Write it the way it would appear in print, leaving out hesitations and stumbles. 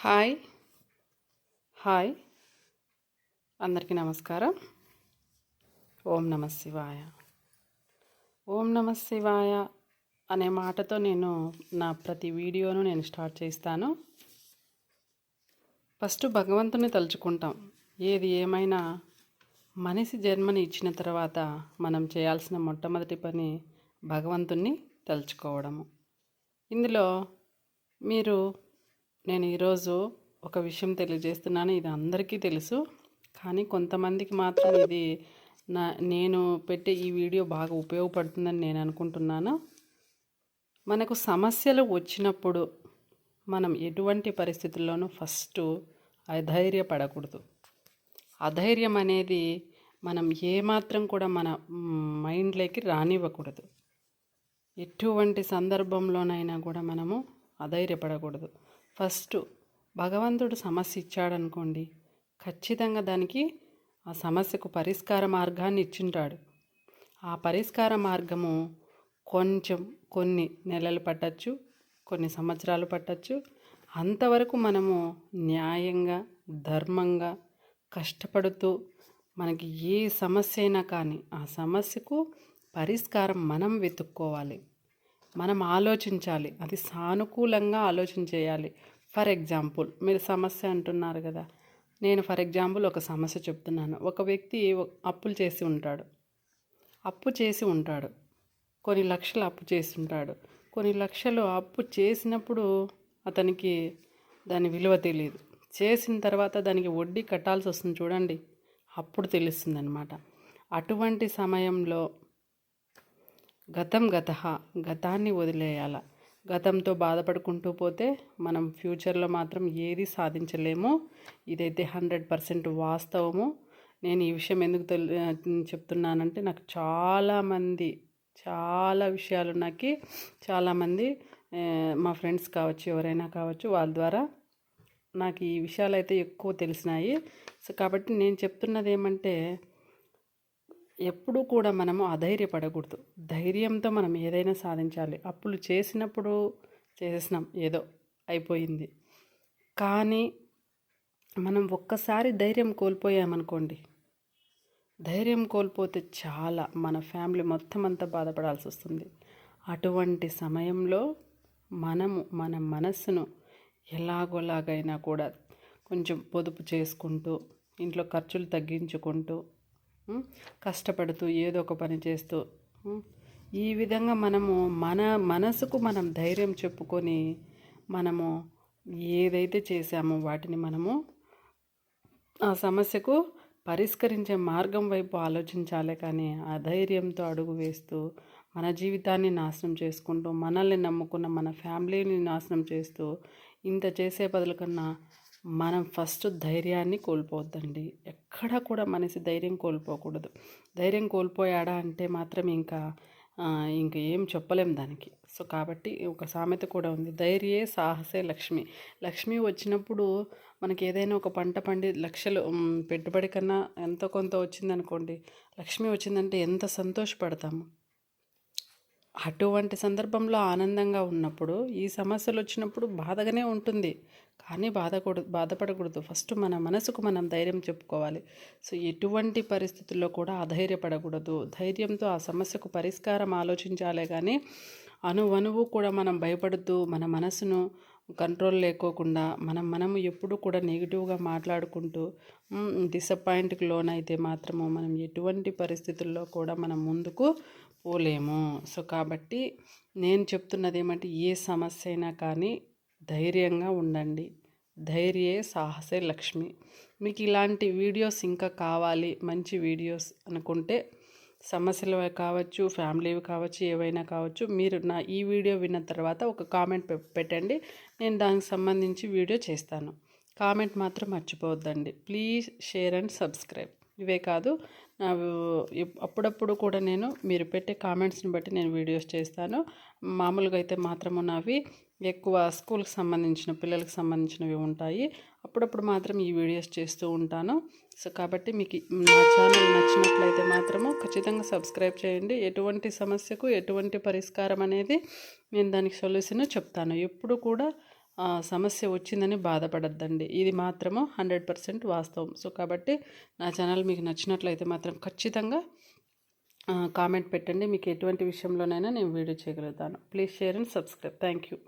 Hi hi అందరికీ నమస్కారం. ఓం నమ శివాయ. ఓం నమ శివాయ అనే మాటతో నేను నా ప్రతి వీడియోను స్టార్ట్ చేస్తాను. ఫస్ట్ భగవంతుని తలుచుకుంటాం. ఏది ఏమైనా మనిషి జన్మని ఇచ్చిన తర్వాత మనం చేయాల్సిన మొట్టమొదటి పని భగవంతుణ్ణి తలుచుకోవడము. ఇందులో నేను ఈరోజు ఒక విషయం తెలియజేస్తున్నాను. ఇది అందరికీ తెలుసు, కానీ కొంతమందికి మాత్రం ఇది నేను పెట్టే ఈ వీడియో బాగా ఉపయోగపడుతుందని నేను అనుకుంటున్నాను. మనకు సమస్యలు వచ్చినప్పుడు మనం ఎటువంటి పరిస్థితుల్లోనూ ఫస్ట్ అధైర్యపడకూడదు. అధైర్యం అనేది మనం ఏమాత్రం కూడా మన మైండ్లోకి రానివ్వకూడదు. ఎటువంటి సందర్భంలోనైనా కూడా మనము అధైర్యపడకూడదు. ఫస్ట్ భగవంతుడు సమస్య ఇచ్చాడనుకోండి, ఖచ్చితంగా దానికి ఆ సమస్యకు పరిష్కార మార్గాన్ని ఇచ్చింటాడు. ఆ పరిష్కార మార్గము కొన్ని నెలలు పట్టచ్చు, కొన్ని సంవత్సరాలు పట్టచ్చు. అంతవరకు మనము న్యాయంగా ధర్మంగా కష్టపడుతూ మనకి ఏ సమస్య అయినా కానీ ఆ సమస్యకు పరిష్కారం మనం వెతుక్కోవాలి, మనం ఆలోచించాలి, అది సానుకూలంగా ఆలోచన చేయాలి. ఫర్ ఎగ్జాంపుల్, మీరు సమస్య అంటున్నారు కదా, నేను ఫర్ ఎగ్జాంపుల్ ఒక సమస్య చెప్తున్నాను. ఒక వ్యక్తి అప్పులు చేసి ఉంటాడు, కొన్ని లక్షలు అప్పు చేసి ఉంటాడు. కొన్ని లక్షలు అప్పు చేసినప్పుడు అతనికి దాని విలువ తెలియదు. చేసిన తర్వాత దానికి వడ్డీ కట్టాల్సి వస్తుంది చూడండి, అప్పుడు తెలుస్తుంది అన్నమాట. అటువంటి సమయంలో గతాన్ని వదిలేయాల. గతంతో బాధపడుకుంటూ పోతే మనం ఫ్యూచర్లో మాత్రం ఏది సాధించలేము. ఇదైతే 100% వాస్తవము. నేను ఈ విషయం ఎందుకు చెప్తున్నానంటే, నాకు చాలా విషయాలు చాలామంది మా ఫ్రెండ్స్ కావచ్చు, ఎవరైనా కావచ్చు, వాళ్ళ ద్వారా నాకు ఈ విషయాలు అయితే ఎక్కువ తెలిసినాయి. సో కాబట్టి నేను చెప్తున్నది ఏమంటే, ఎప్పుడూ కూడా మనము అధైర్యపడకూడదు. ధైర్యంతో మనం ఏదైనా సాధించాలి. అప్పులు చేసినప్పుడు చేసేసినాం, ఏదో అయిపోయింది. కానీ మనం ఒక్కసారి ధైర్యం కోల్పోయామనుకోండి, ధైర్యం కోల్పోతే చాలా మన ఫ్యామిలీ మొత్తం అంతా బాధపడాల్సి వస్తుంది. అటువంటి సమయంలో మన మనస్సును ఎలాగోలాగైనా కూడా కొంచెం పొదుపు చేసుకుంటూ, ఇంట్లో ఖర్చులు తగ్గించుకుంటూ, కష్టపడుతూ, ఏదో ఒక పని చేస్తూ, ఈ విధంగా మనము మన మనసుకు మనం ధైర్యం చెప్పుకొని మనము ఏదైతే చేశామో వాటిని మనము ఆ సమస్యకు పరిష్కరించే మార్గం వైపు ఆలోచించాలి. కానీ అధైర్యంతో అడుగు వేస్తూ మన జీవితాన్ని నాశనం చేసుకుంటూ, మనల్ని నమ్ముకున్న మన ఫ్యామిలీని నాశనం చేస్తూ, ఇంత చేసే బదులు కన్నా మనం ఫస్ట్ ధైర్యాన్ని కోల్పోవద్దండి. ఎక్కడ కూడా మనిషి ధైర్యం కోల్పోకూడదు. ధైర్యం కోల్పోయాడా అంటే మాత్రం ఇంకా ఏం చెప్పలేం దానికి. సో కాబట్టి ఒక సామెత కూడా ఉంది, ధైర్యే సాహసే లక్ష్మి. లక్ష్మి వచ్చినప్పుడు మనకి ఏదైనా ఒక పంట పండి లక్షలు పెట్టుబడి కన్నా ఎంతో కొంత వచ్చిందనుకోండి, లక్ష్మి వచ్చిందంటే ఎంత సంతోషపడతాము. అటువంటి సందర్భంలో ఆనందంగా ఉన్నప్పుడు ఈ సమస్యలు వచ్చినప్పుడు బాధగానే ఉంటుంది, కానీ బాధపడకూడదు. ఫస్ట్ మన మనసుకు మనం ధైర్యం చెప్పుకోవాలి. సో ఎటువంటి పరిస్థితుల్లో కూడా అధైర్యపడకూడదు. ధైర్యంతో ఆ సమస్యకు పరిష్కారం ఆలోచించాలే కానీ అణువణువు కూడా మనం భయపడుతూ మన మనసును కంట్రోల్ లేకోకుండా మనము ఎప్పుడు కూడా నెగిటివ్గా మాట్లాడుకుంటూ డిసప్పాయింట్కి లోనైతే మాత్రము మనం ఎటువంటి పరిస్థితుల్లో కూడా మనం ముందుకు పోలేము. సో కాబట్టి నేను చెప్తున్నది ఏమంటే, ఏ సమస్య అయినా కానీ ధైర్యంగా ఉండండి. ధైర్యే సాహసే లక్ష్మి. మీకు ఇలాంటి వీడియోస్ ఇంకా కావాలి, మంచి వీడియోస్ అనుకుంటే, సమస్యలు కావచ్చు, ఫ్యామిలీవి కావచ్చు, ఏవైనా కావచ్చు, మీరు నా ఈ వీడియో విన్న తర్వాత ఒక కామెంట్ పెట్టండి. నేను దానికి సంబంధించి వీడియో చేస్తాను. కామెంట్ మాత్రం మర్చిపోవద్దండి. Please share and subscribe. ఇవే కాదు, అప్పుడప్పుడు కూడా నేను మీరు పెట్టే కామెంట్స్ని బట్టి నేను వీడియోస్ చేస్తాను. మామూలుగా అయితే మాత్రము నావి ఎక్కువ స్కూల్కి సంబంధించిన పిల్లలకు సంబంధించినవి ఉంటాయి. అప్పుడప్పుడు మాత్రం ఈ వీడియోస్ చేస్తూ ఉంటాను. సో కాబట్టి మీకు నా ఛానల్ నచ్చినట్లయితే మాత్రము ఖచ్చితంగా సబ్స్క్రైబ్ చేయండి. ఎటువంటి సమస్యకు ఎటువంటి పరిష్కారం అనేది నేను దానికి సొల్యూషన్ చెప్తాను. ఎప్పుడు కూడా సమస్య వచ్చిందని బాధపడద్దండి. ఇది మాత్రము 100% వాస్తవం. సో కాబట్టి నా ఛానల్ మీకు నచ్చినట్లయితే మాత్రం ఖచ్చితంగా కామెంట్ పెట్టండి. మీకు ఎటువంటి విషయంలోనైనా నేను వీడియో చేయగలుగుతాను. Please share and subscribe. Thank you.